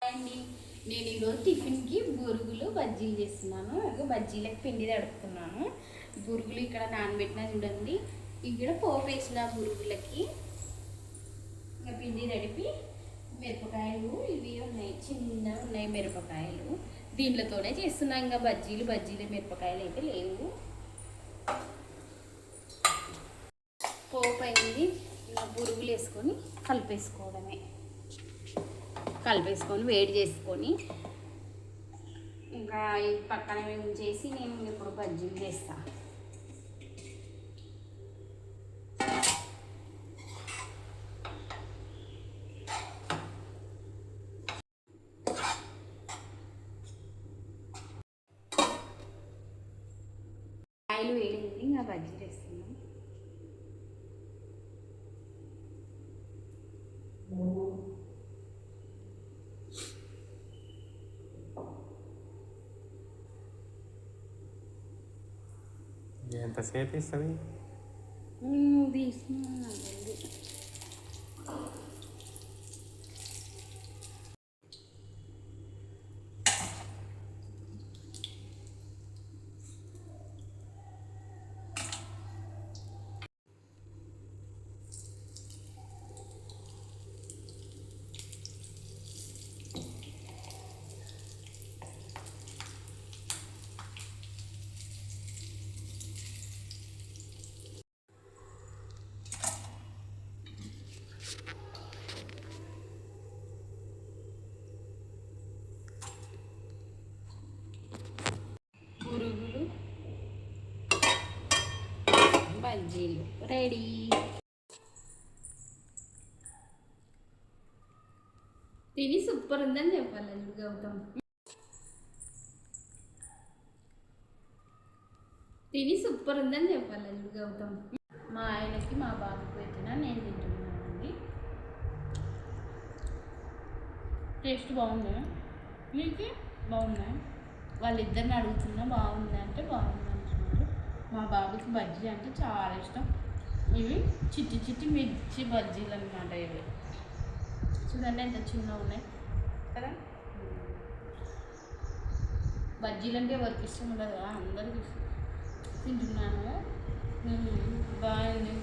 అండి నేను ఈరోజు టిఫిన్కి బురుగులు బజ్జీలు చేస్తున్నాను. అలాగే బజ్జీలకు పిండి తడుపుతున్నాను. బురుగులు ఇక్కడ నానబెట్టినా చూడండి. ఇక్కడ పోపు వేసిన బురుగులకి ఇంకా పిండి తడిపి మిరపకాయలు ఇవి ఉన్నాయి, చిన్న ఉన్నాయి మిరపకాయలు. దీంట్లోనే చేస్తున్నా. ఇంకా బజ్జీలు మిరపకాయలు అయితే లేవు. పోపు అయింది. ఇంకా బురుగులు వేసుకొని కలిపేసుకొని వేడి చేసుకొని ఇంకా పక్కన ఉంచేసి నేను ఇప్పుడు బజ్జీలు చేస్తా. ఆయిల్ వేడింది, ఇంకా బజ్జీలు వేస్తున్నాం. ఎంతసేపు ఇస్తుంది? తీసుకున్నానండి. బురుగులు బజ్జీలు రెడీ. తిని సూపర్ ఉందని చెప్పాలి గౌతమ్. మా ఆయనకి మా బాబుకి పెట్టినా నేను తింటున్నానండి. టేస్ట్ బాగుంది. మీకు బాగున్నాయి. వాళ్ళిద్దరిని అడుగుతున్నా బాగుంది అంటే బాగుంది అంటున్నారు. మా బాబుకి బజ్జీ అంటే చాలా ఇష్టం. ఇవి చిట్టి మిర్చి బజ్జీలు అనమాట. ఇవి చూడండి ఎంత చిన్నగా ఉన్నాయి కదా. బజ్జీలు అంటే ఎవరికి ఇష్టం ఉండదు కదా, అందరికి ఇష్టం. తింటున్నాను. బాగుంది.